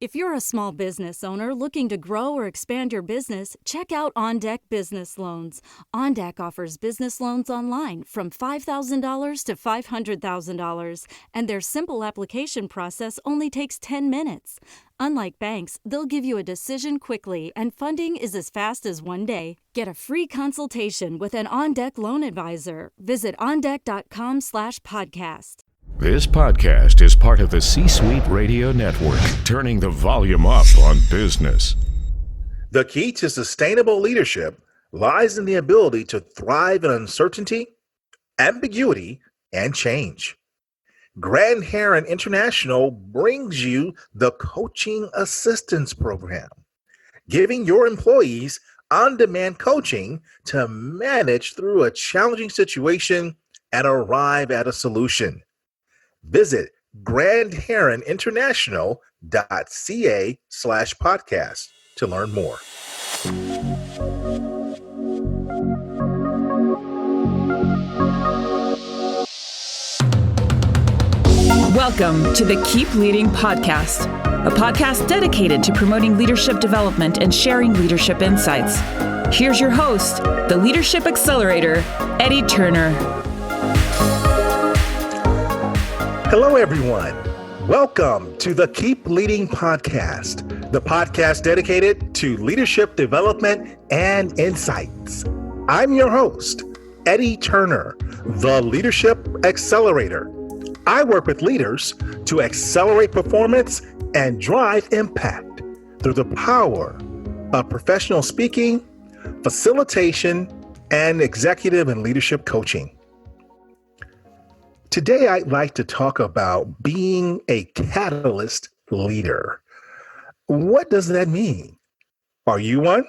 If you're a small business owner looking to grow or expand your business, check out OnDeck Business Loans. OnDeck offers business loans online from $5,000 to $500,000, and their simple application process only takes 10 minutes. Unlike banks, they'll give you a decision quickly, and funding is as fast as one day. Get a free consultation with an OnDeck loan advisor. Visit ondeck.com/podcast. This podcast is part of the C-Suite Radio Network, turning the volume up on business. The key to sustainable leadership lies in the ability to thrive in uncertainty, ambiguity, and change. Grand Heron International brings you the Coaching Assistance Program, giving your employees on-demand coaching to manage through a challenging situation and arrive at a solution. Visit grandheroninternational.ca/podcast to learn more. Welcome to the Keep Leading Podcast, a podcast dedicated to promoting leadership development and sharing leadership insights. Here's your host, the Leadership Accelerator, Eddie Turner. Hello, everyone. Welcome to the Keep Leading Podcast, the podcast dedicated to leadership development and insights. I'm your host, Eddie Turner, the Leadership Accelerator. I work with leaders to accelerate performance and drive impact through the power of professional speaking, facilitation, and executive and leadership coaching. Today, I'd like to talk about being a catalyst leader. What does that mean? Are you one?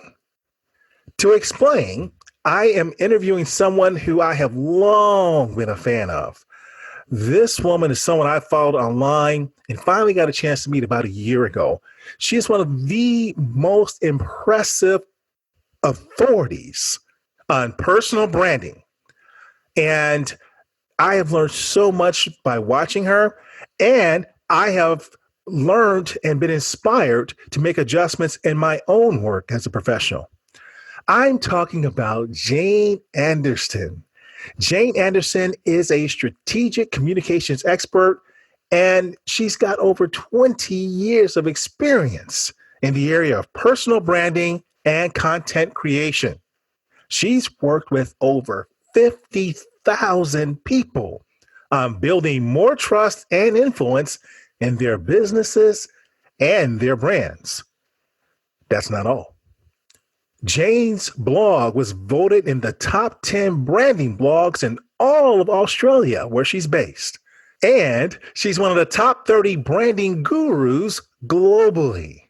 To explain, I am interviewing someone who I have long been a fan of. This woman is someone I followed online and finally got a chance to meet about a year ago. She is one of the most impressive authorities on personal branding. And I have learned so much by watching her, and I have learned and been inspired to make adjustments in my own work as a professional. I'm talking about Jane Andersen. Jane Andersen is a strategic communications expert, and she's got over 20 years of experience in the area of personal branding and content creation. She's worked with over 50,000 people on building more trust and influence in their businesses and their brands. That's not all. Jane's blog was voted in the top 10 branding blogs in all of Australia, where she's based. And she's one of the top 30 branding gurus globally.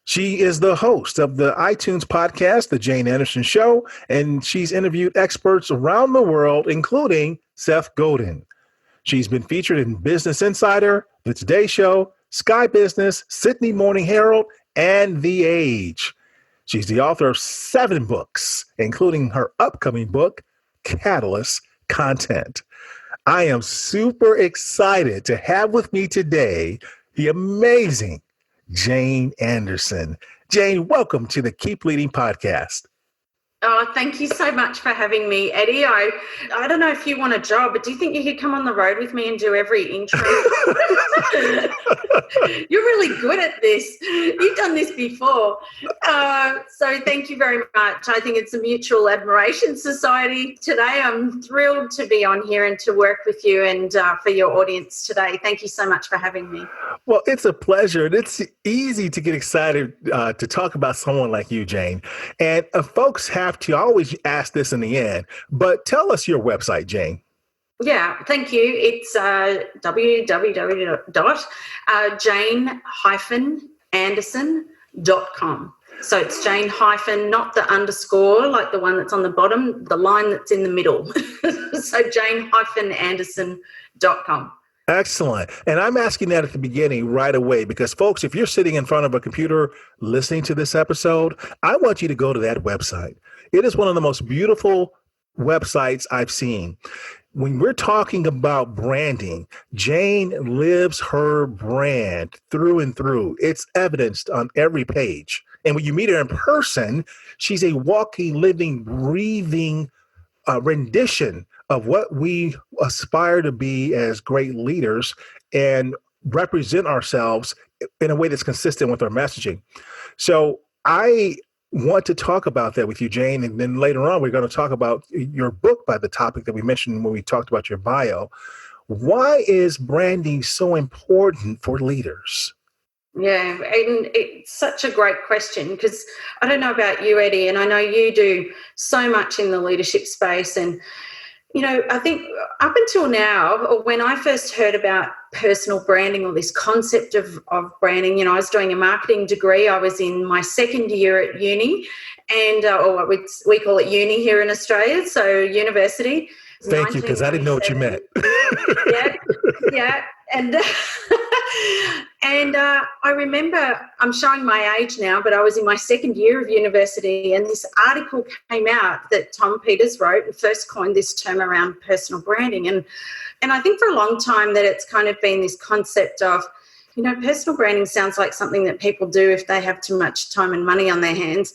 She is the host of the iTunes podcast, The Jane Andersen Show, and she's interviewed experts around the world, including Seth Godin. She's been featured in Business Insider, The Today Show, Sky Business, Sydney Morning Herald, and The Age. She's the author of 7 books, including her upcoming book, Catalyst Content. I am super excited to have with me today the amazing Jane Andersen. Jane, welcome to the Keep Leading Podcast. Oh, thank you so much for having me, Eddie. I don't know if you want a job, but do you think you could come on the road with me and do every intro? You're really good at this. You've done this before. So thank you very much. I think it's a mutual admiration society today. I'm thrilled to be on here and to work with you and for your audience today. Thank you so much for having me. Well, it's a pleasure. And it's easy to get excited to talk about someone like you, Jane. And folks have to always ask this in the end, but tell us your website, Jane. Yeah, thank you. It's www.jane-andersen.com. So it's Jane hyphen, not the underscore, like the one that's on the bottom, the line that's in the middle. So jane-andersen.com. Excellent. And I'm asking that at the beginning right away because, folks, if you're sitting in front of a computer listening to this episode, I want you to go to that website. It is one of the most beautiful websites I've seen. when we're talking about branding, Jane lives her brand through and through. It's evidenced on every page. And when you meet her in person, she's a walking, living, breathing rendition of what we aspire to be as great leaders and represent ourselves in a way that's consistent with our messaging. So I want to talk about that with you, Jane. And then later on, we're going to talk about your book by the topic that we mentioned when we talked about your bio. Why is branding so important for leaders? Yeah, and it's such a great question, because I don't know about you, Eddie, and I know you do so much in the leadership space. And, I think up until now, or when I first heard about personal branding or this concept of branding, I was doing a marketing degree. I was in my second year at uni, and or we call it uni here in Australia, so university. Thank you, because I didn't know what you meant. Yeah. And I remember, I'm showing my age now, but I was in my second year of university, and this article came out that Tom Peters wrote and first coined this term around personal branding. And I think for a long time that it's kind of been this concept of, personal branding sounds like something that people do if they have too much time and money on their hands.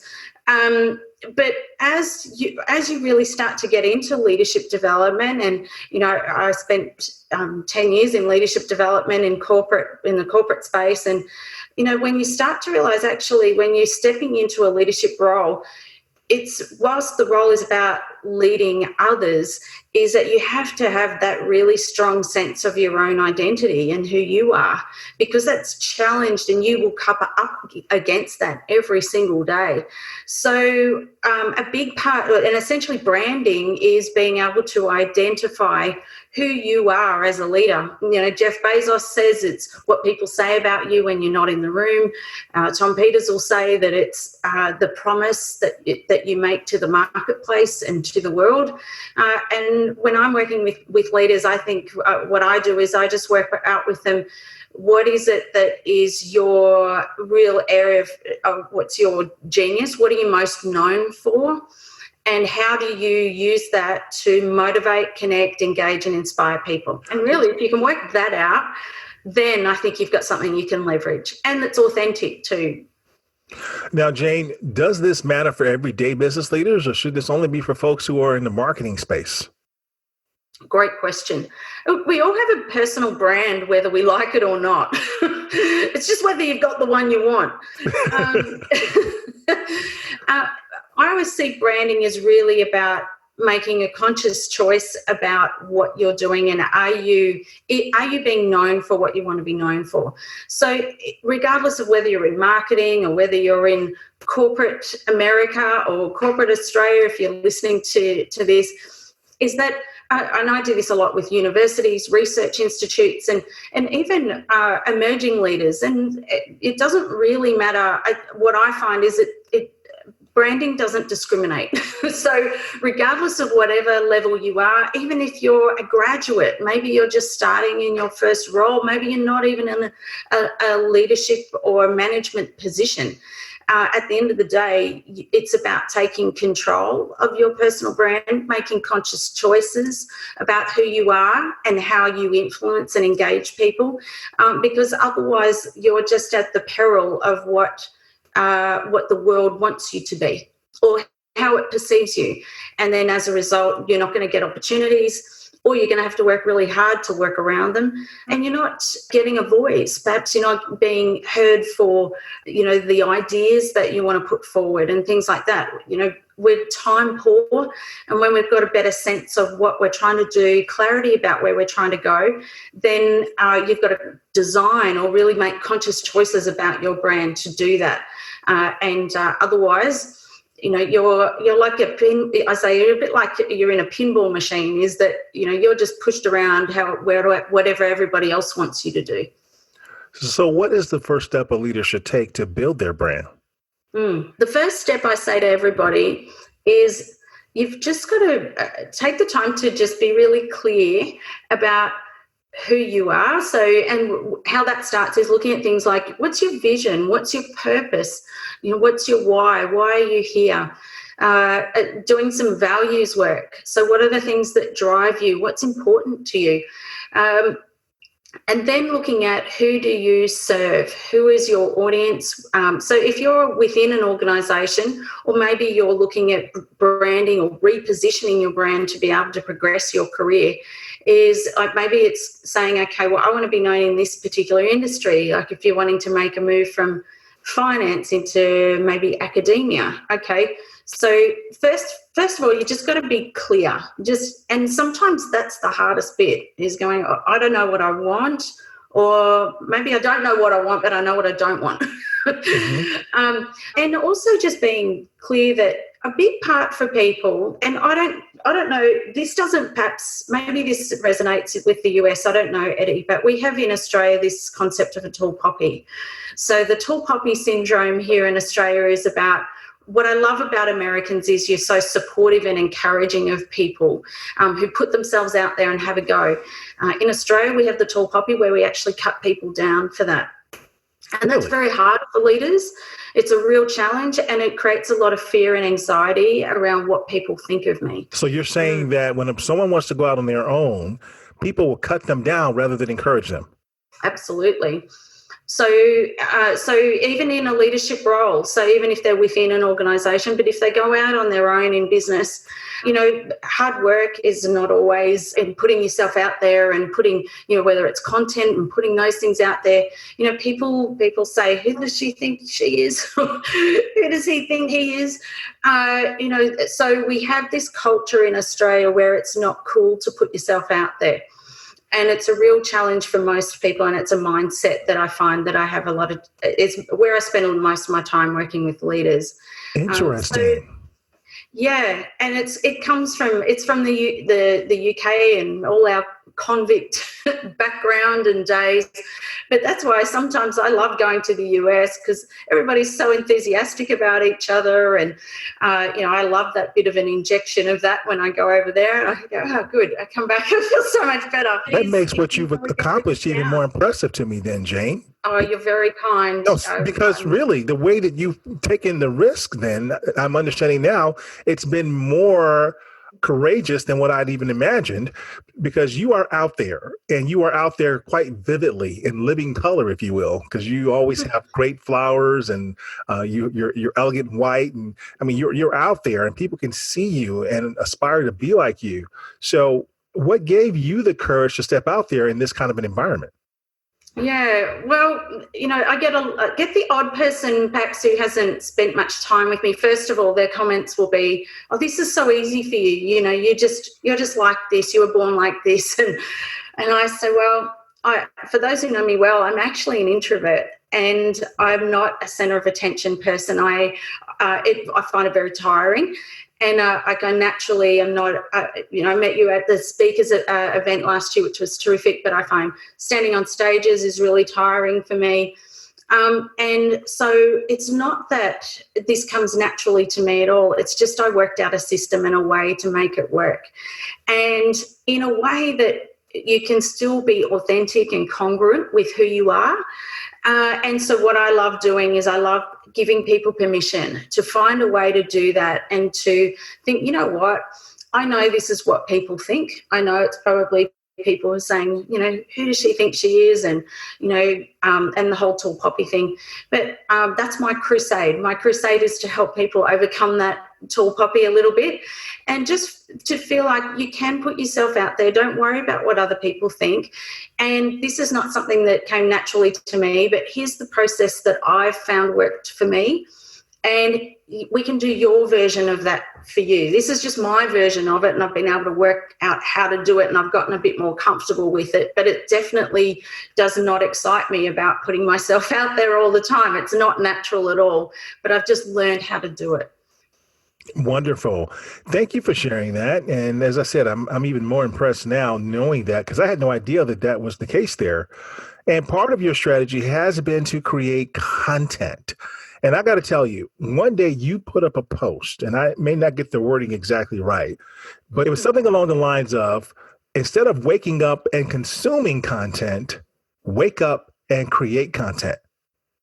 But as you really start to get into leadership development, and I spent 10 years in leadership development in the corporate space, and when you start to realize, actually, when you're stepping into a leadership role, whilst the role is about leading others, is that you have to have that really strong sense of your own identity and who you are, because that's challenged and you will come up against that every single day. So a big part, and essentially branding, is being able to identify who you are as a leader. Jeff Bezos says it's what people say about you when you're not in the room. Tom Peters will say that it's the promise that you make to the marketplace and to the world. And when I'm working with leaders, I think what I do is I just work out with them, what is it that is your real area of what's your genius? What are you most known for? And how do you use that to motivate, connect, engage, and inspire people? And really, if you can work that out, then I think you've got something you can leverage, and that's authentic too. Now, Jane, does this matter for everyday business leaders, or should this only be for folks who are in the marketing space? Great question. We all have a personal brand, whether we like it or not. It's just whether you've got the one you want. I always see branding as really about making a conscious choice about what you're doing, and are you being known for what you want to be known for. So regardless of whether you're in marketing or whether you're in corporate America or corporate Australia, if you're listening to this, is that, and I do this a lot with universities, research institutes, and even emerging leaders, and it doesn't really matter. What I find is branding doesn't discriminate. So regardless of whatever level you are, even if you're a graduate, maybe you're just starting in your first role, maybe you're not even in a leadership or management position, at the end of the day, it's about taking control of your personal brand, making conscious choices about who you are and how you influence and engage people, because otherwise you're just at the peril of what the world wants you to be or how it perceives you. And then as a result, you're not going to get opportunities, or you're going to have to work really hard to work around them, and you're not getting a voice. Perhaps you're not being heard for, the ideas that you want to put forward and things like that. We're time poor, and when we've got a better sense of what we're trying to do, clarity about where we're trying to go, then you've got to design or really make conscious choices about your brand to do that. Otherwise, you're like a pin. I say you're a bit like you're in a pinball machine. Is that you're just pushed around whatever everybody else wants you to do. So, what is the first step a leader should take to build their brand? The first step I say to everybody is you've just got to take the time to just be really clear about who you are. So, and how that starts is looking at things like, what's your vision? What's your purpose? What's your why? Why are you here? doing some values work. So what are the things that drive you? What's important to you? And then looking at who do you serve? Who is your audience? So if you're within an organisation, or maybe you're looking at branding or repositioning your brand to be able to progress your career, is maybe it's saying, okay, well, I want to be known in this particular industry. Like if you're wanting to make a move from finance into maybe academia, okay. So first of all, you just got to be clear. And sometimes that's the hardest bit, is going, oh, I don't know what I want, or maybe I don't know what I want, but I know what I don't want. Mm-hmm. And also just being clear that a big part for people, and I don't know, this doesn't, perhaps maybe this resonates with the US, I don't know, Eddie, but we have in Australia this concept of a tall poppy. So the tall poppy syndrome here in Australia is about, what I love about Americans is you're so supportive and encouraging of people who put themselves out there and have a go. In Australia, we have the tall poppy where we actually cut people down for that. And that's very hard for leaders. It's a real challenge, and it creates a lot of fear and anxiety around what people think of me. So you're saying that when someone wants to go out on their own, people will cut them down rather than encourage them? Absolutely. So even in a leadership role, so even if they're within an organisation, but if they go out on their own in business, hard work is not always in putting yourself out there and putting, whether it's content and putting those things out there. People say, who does she think she is? Who does he think he is? So we have this culture in Australia where it's not cool to put yourself out there. And it's a real challenge for most people, and it's a mindset that I find that I have a lot of, it's where I spend most of my time working with leaders. Interesting. Yeah, and it's from the UK and all our convict background and days, but that's why sometimes I love going to the US, because everybody's so enthusiastic about each other, and I love that bit of an injection of that when I go over there, and I go, oh good, I come back, I feel so much better. That makes what you've accomplished even more impressive to me then, Jane. Oh, you're very kind. No, because really, the way that you've taken the risk, then I'm understanding now, it's been more courageous than what I'd even imagined, because you are out there, and you are out there quite vividly in living color, if you will, because you always have great flowers, and you're elegant white, and I mean you're out there, and people can see you and aspire to be like you. So, what gave you the courage to step out there in this kind of an environment? Yeah, well, I get the odd person perhaps who hasn't spent much time with me. First of all, their comments will be, "Oh, this is so easy for you. You're just like this. You were born like this." And I say, well, for those who know me well, I'm actually an introvert, and I'm not a centre of attention person. I find it very tiring. And I go, naturally, I'm not, I met you at the speakers event last year, which was terrific, but I find standing on stages is really tiring for me. And so it's not that this comes naturally to me at all. It's just I worked out a system and a way to make it work. And in a way that you can still be authentic and congruent with who you are. And so what I love doing is I love giving people permission to find a way to do that, and to think, you know what, I know this is what people think. I know it's probably people are saying, who does she think she is? And, and the whole tall poppy thing. But that's my crusade. My crusade is to help people overcome that tall poppy a little bit, and just to feel like you can put yourself out there. Don't worry about what other people think. And this is not something that came naturally to me, but here's the process that I've found worked for me. And we can do your version of that for you. This is just my version of it, and I've been able to work out how to do it, and I've gotten a bit more comfortable with it. But it definitely does not excite me about putting myself out there all the time. It's not natural at all, but I've just learned how to do it. Wonderful. Thank you for sharing that. And as I said, I'm even more impressed now knowing that, because I had no idea that was the case there. And part of your strategy has been to create content. And I got to tell you, one day you put up a post, and I may not get the wording exactly right, but it was something along the lines of, instead of waking up and consuming content, wake up and create content.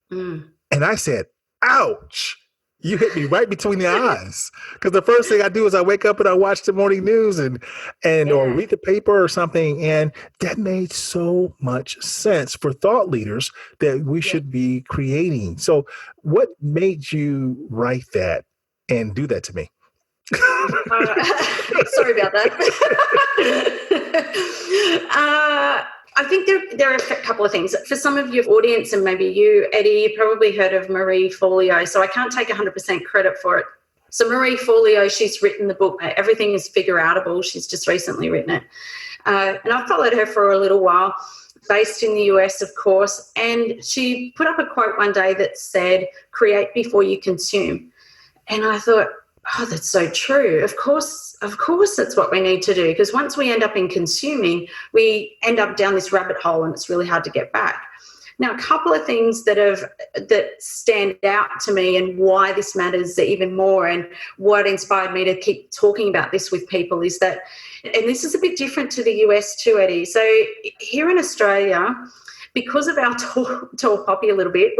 And I said, ouch. You hit me right between the eyes, because the first thing I do is I wake up and I watch the morning news and or read the paper or something. And that made so much sense for thought leaders that we should be creating. So what made you write that and do that to me? Sorry about that. I think there are a couple of things. For some of your audience, and maybe you, Eddie, you probably heard of Marie Forleo, so I can't take 100% credit for it. So Marie Forleo, she's written the book, Everything is Figure Outable. She's just recently written it. And I followed her for a little while, based in the US, of course, and she put up a quote one day that said, create before you consume. And I thought, oh, that's so true. Of course, that's what we need to do, because once we end up in consuming, we end up down this rabbit hole and it's really hard to get back. Now, a couple of things that stand out to me and why this matters even more, and what inspired me to keep talking about this with people, is that, and this is a bit different to the US too, Eddie. So here in Australia, because of our tall poppy a little bit,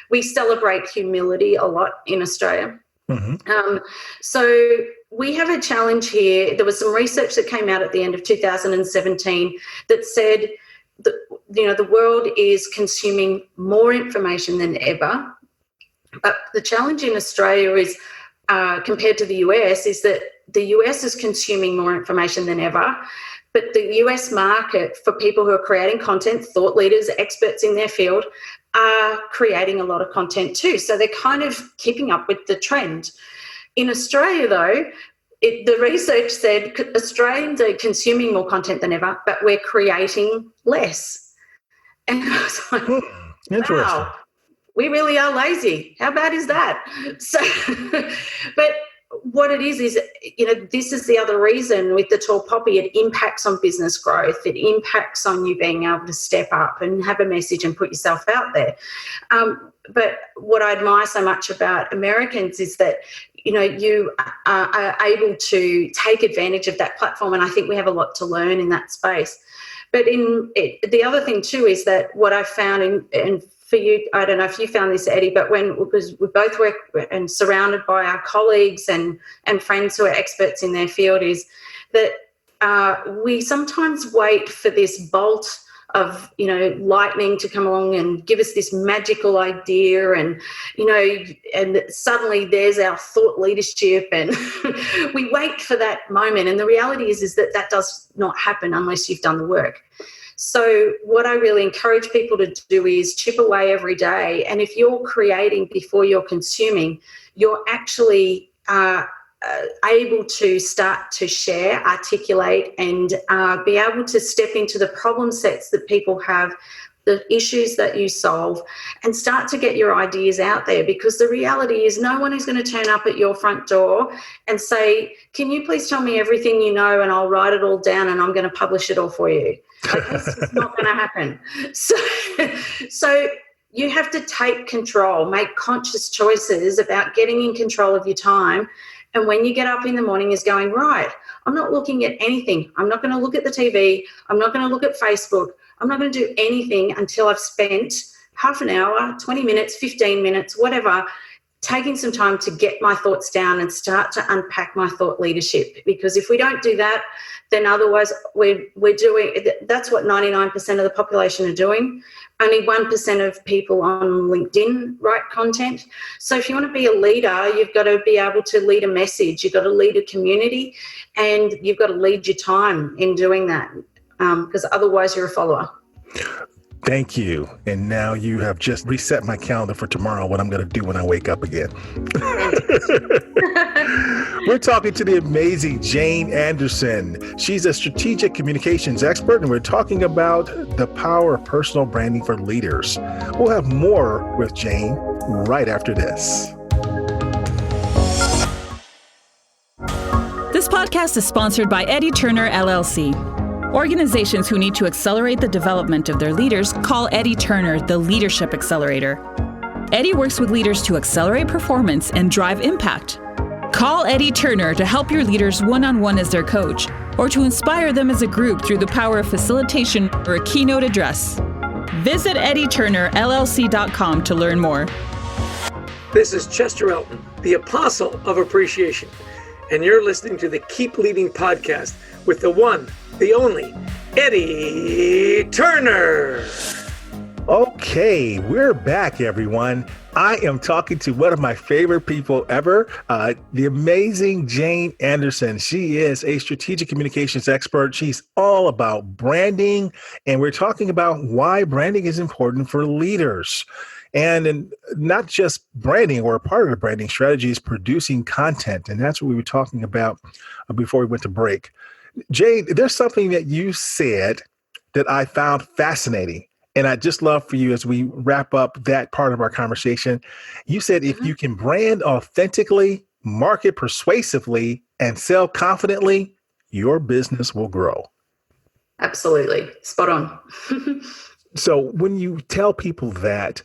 we celebrate humility a lot in Australia. Mm-hmm. So we have a challenge here. There was some research that came out at the end of 2017 that said that, the world is consuming more information than ever. But the challenge in Australia is, compared to the US, is that the US is consuming more information than ever. But the US market, for people who are creating content, thought leaders, experts in their field, are creating a lot of content too. So they're kind of keeping up with the trend. In Australia, though, the research said Australians are consuming more content than ever, but we're creating less. And I was like, interesting. Wow, we really are lazy. How bad is that? So, but what it is, this is the other reason with the tall poppy, it impacts on business growth. It impacts on you being able to step up and have a message and put yourself out there. But what I admire so much about Americans is that, you are able to take advantage of that platform. And I think we have a lot to learn in that space. But the other thing too is that what I found, and for you, I don't know if you found this, Eddie, but because we both work and surrounded by our colleagues and friends who are experts in their field, is that we sometimes wait for this bolt of, lightning to come along and give us this magical idea, and, and suddenly there's our thought leadership, and we wait for that moment. And the reality is that does not happen unless you've done the work. So what I really encourage people to do is chip away every day. And if you're creating before you're consuming, you're actually able to start to share, articulate, and be able to step into the problem sets that people have, the issues that you solve, and start to get your ideas out there. Because the reality is no one is going to turn up at your front door and say, can you please tell me everything you know and I'll write it all down and I'm going to publish it all for you. This is not going to happen. So you have to take control, make conscious choices about getting in control of your time. And when you get up in the morning is going, right, I'm not looking at anything. I'm not going to look at the TV. I'm not going to look at Facebook. I'm not going to do anything until I've spent half an hour, 20 minutes, 15 minutes, whatever, taking some time to get my thoughts down and start to unpack my thought leadership. Because if we don't do that, then otherwise we're doing, that's what 99% of the population are doing. Only 1% of people on LinkedIn write content. So if you want to be a leader, you've got to be able to lead a message. You've got to lead a community, and you've got to lead your time in doing that, because otherwise you're a follower. Thank you. And now you have just reset my calendar for tomorrow, what I'm going to do when I wake up again. We're talking to the amazing Jane Andersen. She's a strategic communications expert, and we're talking about the power of personal branding for leaders. We'll have more with Jane right after this. This podcast is sponsored by Eddie Turner, LLC. Organizations who need to accelerate the development of their leaders call Eddie Turner the Leadership Accelerator. Eddie works with leaders to accelerate performance and drive impact. Call Eddie Turner to help your leaders one-on-one as their coach, or to inspire them as a group through the power of facilitation or a keynote address. Visit EddieTurnerLLC.com to learn more. This is Chester Elton, the apostle of appreciation, and you're listening to the Keep Leading podcast with the one, the only, Eddie Turner. Okay, we're back, everyone. I am talking to one of my favorite people ever, the amazing Jane Andersen. She is a strategic communications expert. She's all about branding, and we're talking about why branding is important for leaders. And not just branding, or a part of the branding strategy is producing content. And that's what we were talking about before we went to break. Jane, there's something that you said that I found fascinating. And I'd just love for you, as we wrap up that part of our conversation, you said if you can brand authentically, market persuasively, and sell confidently, your business will grow. Absolutely. Spot on. So when you tell people that,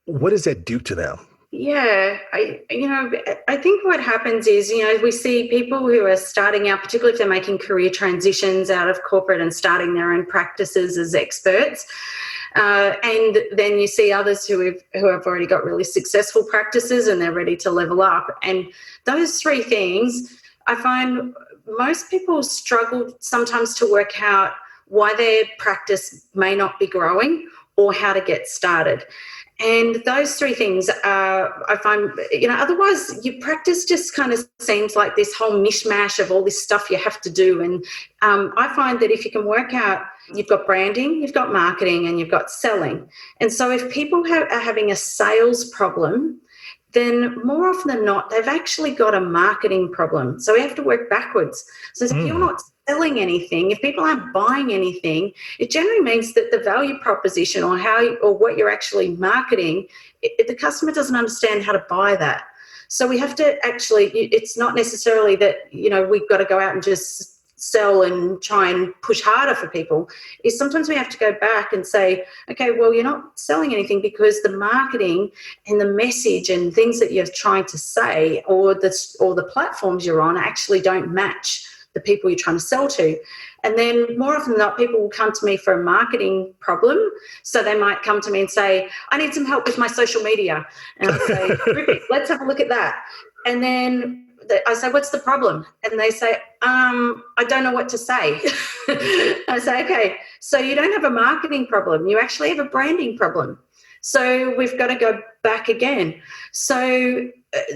what does that do to them? Yeah, I think what happens is, we see people who are starting out, particularly if they're making career transitions out of corporate and starting their own practices as experts. And then you see others who have already got really successful practices and they're ready to level up. And those three things, I find most people struggle sometimes to work out why their practice may not be growing or how to get started. And those three things, I find, otherwise your practice just kind of seems like this whole mishmash of all this stuff you have to do. And I find that if you can work out, you've got branding, you've got marketing, and you've got selling. And so if people are having a sales problem, then more often than not, they've actually got a marketing problem. So we have to work backwards. So if you're not selling anything, if people aren't buying anything, it generally means that the value proposition or what you're actually marketing, the customer doesn't understand how to buy that. So we have to actually, it's not necessarily that, we've got to go out and just sell and try and push harder for people. Is sometimes we have to go back and say, okay, well, you're not selling anything because the marketing and the message and things that you're trying to say or the platforms you're on actually don't match the people you're trying to sell to. And then more often than not, people will come to me for a marketing problem. So they might come to me and say, I need some help with my social media. And I say, terrific, let's have a look at that. And then I say, what's the problem? And they say, I don't know what to say. I say, okay, so you don't have a marketing problem. You actually have a branding problem. So we've got to go back again. So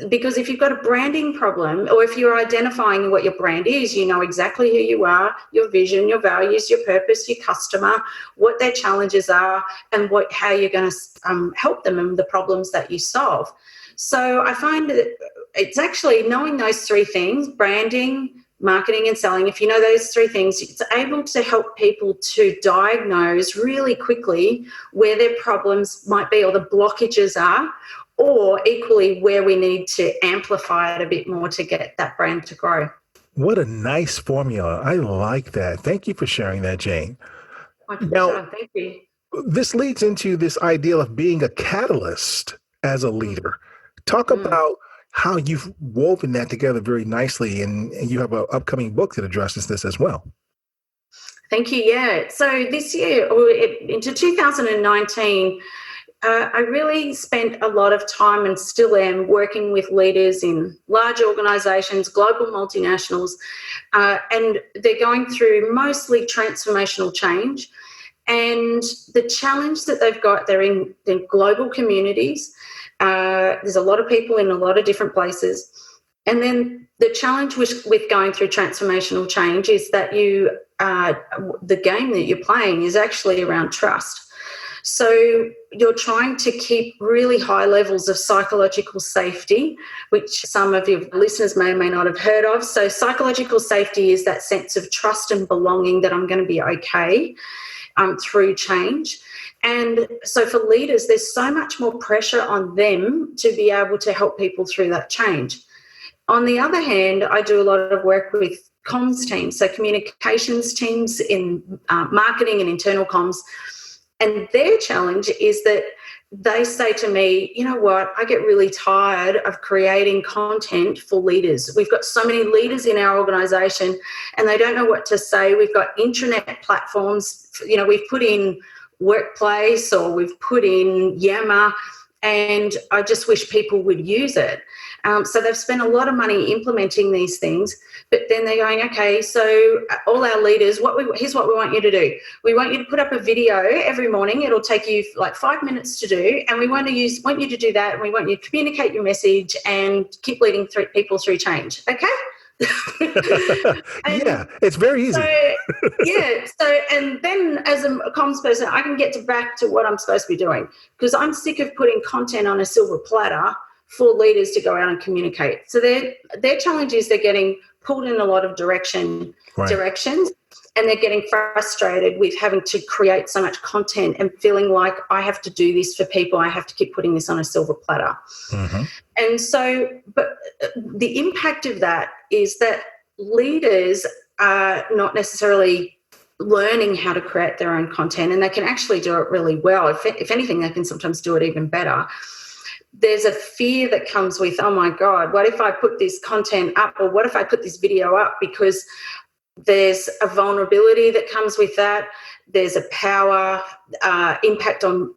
because if you've got a branding problem, or if you're identifying what your brand is, you know exactly who you are, your vision, your values, your purpose, your customer, what their challenges are, and how you're going to help them and the problems that you solve. So I find that it's actually knowing those three things, branding, marketing, and selling. If you know those three things, it's able to help people to diagnose really quickly where their problems might be or the blockages are, or equally where we need to amplify it a bit more to get that brand to grow. What a nice formula. I like that. Thank you for sharing that, Jane. Now, thank you. This leads into this idea of being a catalyst as a leader. Talk about how you've woven that together very nicely, and you have an upcoming book that addresses this as well. Thank you. Yeah. So this year, or into 2019, I really spent a lot of time, and still am, working with leaders in large organisations, global multinationals, and they're going through mostly transformational change. And the challenge that they've got, they're in global communities. There's a lot of people in a lot of different places. And then the challenge with going through transformational change is that the game that you're playing is actually around trust. So you're trying to keep really high levels of psychological safety, which some of your listeners may or may not have heard of. So psychological safety is that sense of trust and belonging that I'm going to be okay through change. And so for leaders, there's so much more pressure on them to be able to help people through that change. On the other hand, I do a lot of work with comms teams, so communications teams in marketing and internal comms. And their challenge is that they say to me, you know what, I get really tired of creating content for leaders. We've got so many leaders in our organisation and they don't know what to say. We've got intranet platforms, we've put in Workplace or we've put in Yammer, and I just wish people would use it. So they've spent a lot of money implementing these things, but then they're going, okay, so all our leaders, here's what we want you to do. We want you to put up a video every morning. It'll take you like 5 minutes to do, and we want you to do that, and we want you to communicate your message and keep leading people through change. Okay? Yeah, it's very easy. And then as a comms person, I can get back to what I'm supposed to be doing, because I'm sick of putting content on a silver platter for leaders to go out and communicate. So their challenge is they're getting pulled in a lot of directions, and they're getting frustrated with having to create so much content and feeling like I have to do this for people. I have to keep putting this on a silver platter. Mm-hmm. And so, but the impact of that is that leaders are not necessarily learning how to create their own content, and they can actually do it really well. If anything, they can sometimes do it even better. There's a fear that comes with, oh my God, what if I put this content up, or what if I put this video up? Because there's a vulnerability that comes with that. There's a power impact on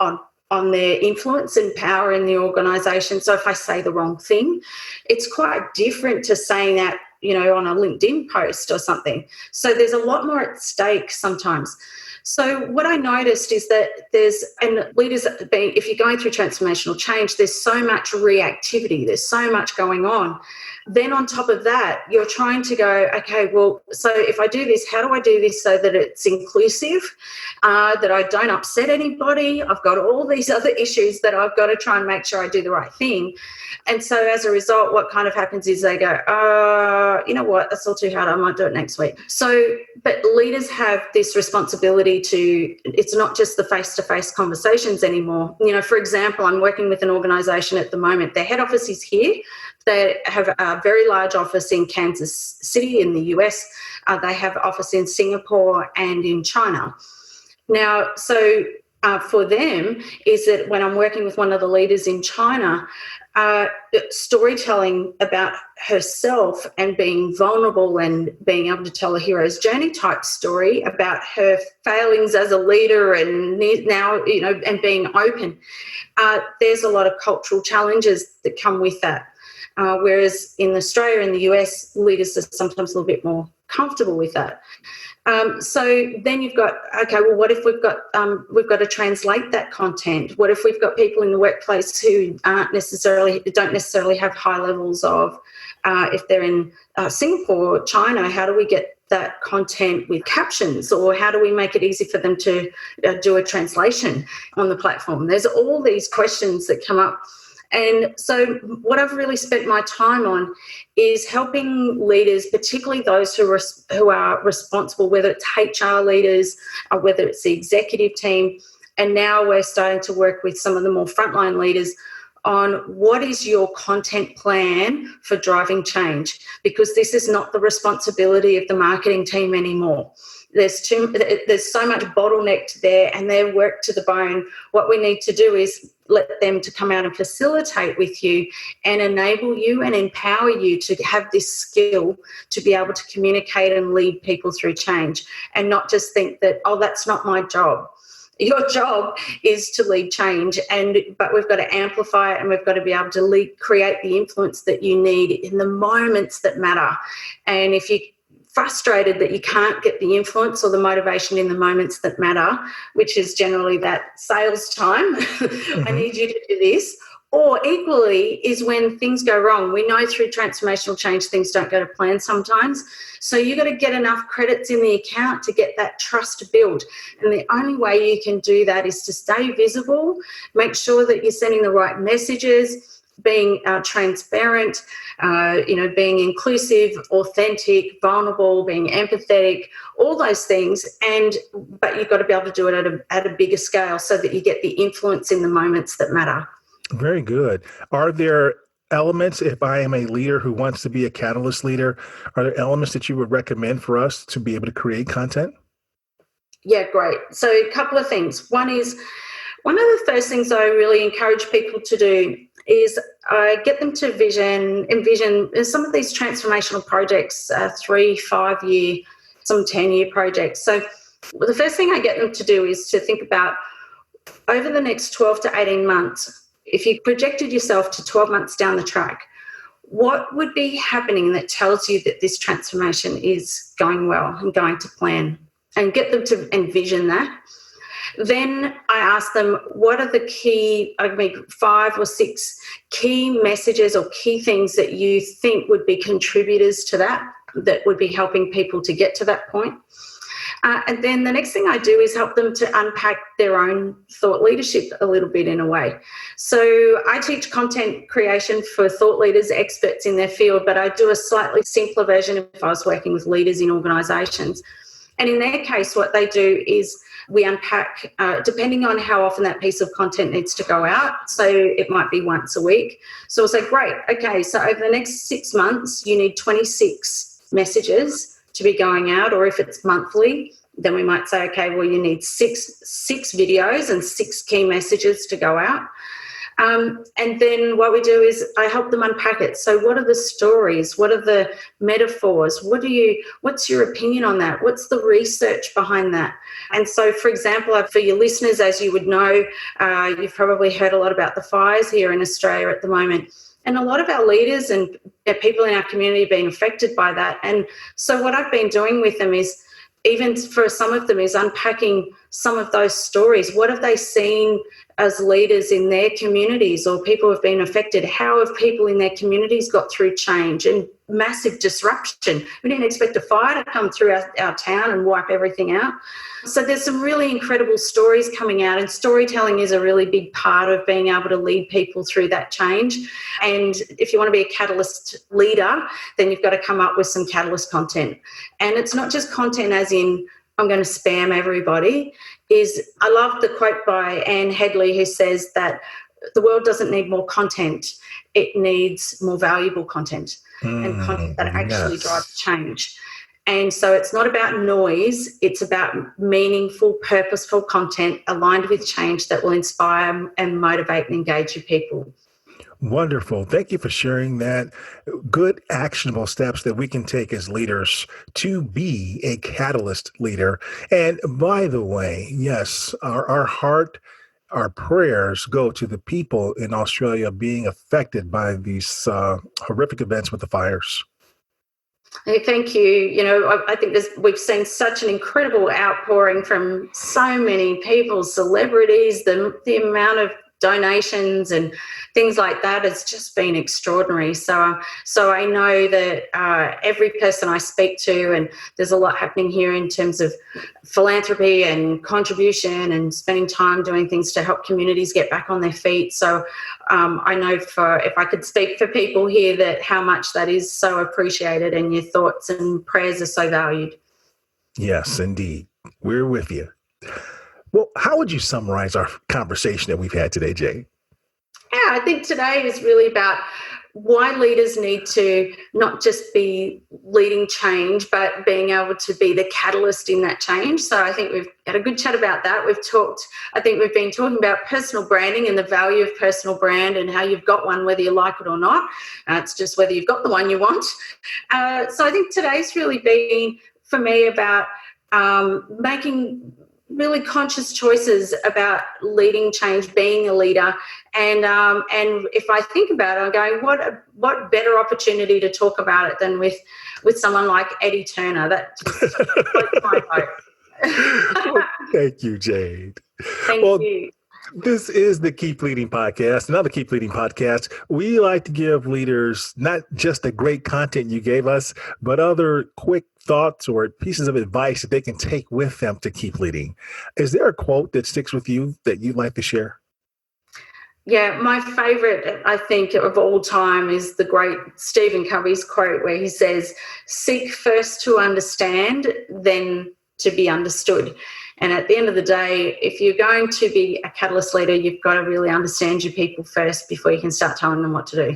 their influence and power in the organisation. So if I say the wrong thing, it's quite different to saying that, on a LinkedIn post or something. So there's a lot more at stake sometimes. So what I noticed is that leaders, if you're going through transformational change, there's so much reactivity, there's so much going on. Then on top of that, you're trying to go, okay, well, so if I do this, how do I do this so that it's inclusive, that I don't upset anybody? I've got all these other issues that I've got to try and make sure I do the right thing. And so as a result, what kind of happens is they go, you know what, that's all too hard, I might do it next week. So, but leaders have this responsibility it's not just the face-to-face conversations anymore. For example, I'm working with an organisation at the moment. Their head office is here. They have a very large office in Kansas City in the US. They have an office in Singapore and in China. Now, so for them is that when I'm working with one of the leaders in China, storytelling about herself and being vulnerable and being able to tell a hero's journey type story about her failings as a leader and now, and being open. There's a lot of cultural challenges that come with that. Whereas in Australia and the US, leaders are sometimes a little bit more comfortable with that. So then you've got, okay, well, what if we've got to translate that content? What if we've got people in the workplace who don't necessarily have high levels of, if they're in Singapore or China, how do we get that content with captions, or how do we make it easy for them to do a translation on the platform? There's all these questions that come up. And so what I've really spent my time on is helping leaders, particularly those who are responsible, whether it's HR leaders or whether it's the executive team. And now we're starting to work with some of the more frontline leaders on what is your content plan for driving change, because this is not the responsibility of the marketing team anymore. There's so much bottlenecked there, and they're worked to the bone. What we need to do is let them to come out and facilitate with you and enable you and empower you to have this skill to be able to communicate and lead people through change, and not just think that, oh, that's not my job. Your job is to lead change, but we've got to amplify it, and we've got to be able to create the influence that you need in the moments that matter. And if you're frustrated that you can't get the influence or the motivation in the moments that matter, which is generally that sales time, mm-hmm. I need you to do this. Or equally is when things go wrong. We know through transformational change things don't go to plan sometimes. So you've got to get enough credits in the account to get that trust to build. And the only way you can do that is to stay visible, make sure that you're sending the right messages, being transparent, being inclusive, authentic, vulnerable, being empathetic, all those things. But you've got to be able to do it at a bigger scale so that you get the influence in the moments that matter. Very good. Are there elements, if I am a leader who wants to be a catalyst leader, are there elements that you would recommend for us to be able to create content? Yeah, great. So a couple of things. One of the first things I really encourage people to do is get them to envision some of these transformational projects, 3, 5 year, some 10-year projects. So the first thing I get them to do is to think about over the next 12 to 18 months, if you projected yourself to 12 months down the track, what would be happening that tells you that this transformation is going well and going to plan, and get them to envision that. Then I ask them, what are the key, 5 or 6 key messages or key things that you think would be contributors to that would be helping people to get to that point? And then the next thing I do is help them to unpack their own thought leadership a little bit in a way. So I teach content creation for thought leaders, experts in their field, but I do a slightly simpler version if I was working with leaders in organisations. And in their case, what they do is we unpack, depending on how often that piece of content needs to go out. So it might be once a week. So we'll say, great, okay, so over the next 6 months, you need 26 messages to be going out. Or if it's monthly, then we might say, okay, well, you need six videos and 6 key messages to go out. And then what we do is I help them unpack it. So what are the stories? What are the metaphors? What's your opinion on that? What's the research behind that? And so, for example, for your listeners, as you would know, you've probably heard a lot about the fires here in Australia at the moment. And a lot of our leaders and people in our community have been affected by that. And so what I've been doing with them is, even for some of them, is unpacking some of those stories. What have they seen as leaders in their communities, or people who have been affected? How have people in their communities got through change and massive disruption? We didn't expect a fire to come through our town and wipe everything out. So there's some really incredible stories coming out, and storytelling is a really big part of being able to lead people through that change. And if you want to be a catalyst leader, then you've got to come up with some catalyst content. And it's not just content as in, I'm going to spam everybody. I love the quote by Anne Headley, who says that the world doesn't need more content, it needs more valuable content, and content that actually drives change. And so it's not about noise, it's about meaningful, purposeful content aligned with change that will inspire and motivate and engage your people. Wonderful. Thank you for sharing that. Good actionable steps that we can take as leaders to be a catalyst leader. And by the way, yes, our heart, our prayers go to the people in Australia being affected by these horrific events with the fires. Hey, thank you. You know, I think we've seen such an incredible outpouring from so many people, celebrities, the amount of donations and things like that has just been extraordinary. So I know that every person I speak to, and there's a lot happening here in terms of philanthropy and contribution and spending time doing things to help communities get back on their feet. So I know if I could speak for people here, that how much that is so appreciated, and your thoughts and prayers are so valued. Yes, indeed. We're with you. Well, how would you summarize our conversation that we've had today, Jay? Yeah, I think today is really about why leaders need to not just be leading change, but being able to be the catalyst in that change. So I think we've had a good chat about that. We've been talking about personal branding and the value of personal brand, and how you've got one whether you like it or not. It's just whether you've got the one you want. So I think today's really been, for me, about making really conscious choices about leading change, being a leader. And if I think about it, I'm going, what better opportunity to talk about it than with someone like Eddie Turner? That just floats my boat. Thank you, Jade. Thank you. This is the Keep Leading Podcast, another Keep Leading Podcast. We like to give leaders not just the great content you gave us, but other quick thoughts or pieces of advice that they can take with them to keep leading. Is there a quote that sticks with you that you'd like to share? Yeah, my favorite, I think, of all time is the great Stephen Covey's quote, where he says, "Seek first to understand, then to be understood." And at the end of the day, if you're going to be a catalyst leader, you've got to really understand your people first before you can start telling them what to do.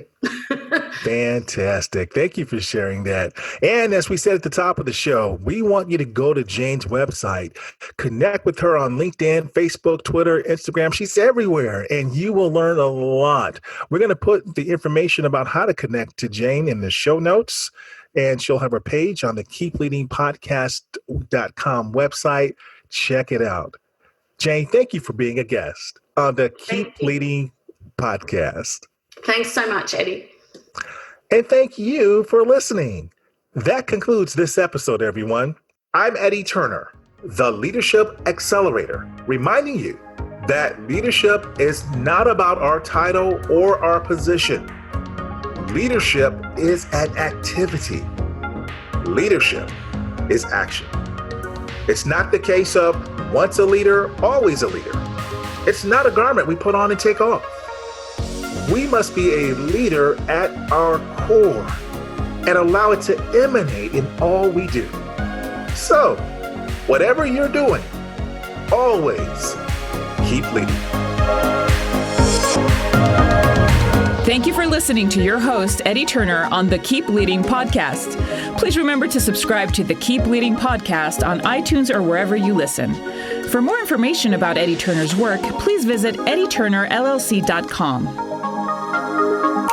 Fantastic. Thank you for sharing that. And as we said at the top of the show, we want you to go to Jane's website, connect with her on LinkedIn, Facebook, Twitter, Instagram. She's everywhere, and you will learn a lot. We're going to put the information about how to connect to Jane in the show notes, and she'll have her page on the keepleadingpodcast.com website. Check it out. Jane, thank you for being a guest on the Keep Leading podcast. Thanks so much, Eddie. And thank you for listening. That concludes this episode, everyone. I'm Eddie Turner, the Leadership Accelerator, reminding you that leadership is not about our title or our position. Leadership is an activity. Leadership is action. It's not the case of once a leader, always a leader. It's not a garment we put on and take off. We must be a leader at our core and allow it to emanate in all we do. So, whatever you're doing, always keep leading. Thank you for listening to your host, Eddie Turner, on the Keep Leading podcast. Please remember to subscribe to the Keep Leading podcast on iTunes or wherever you listen. For more information about Eddie Turner's work, please visit eddieturnerllc.com.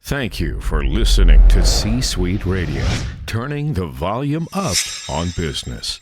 Thank you for listening to C-Suite Radio, turning the volume up on business.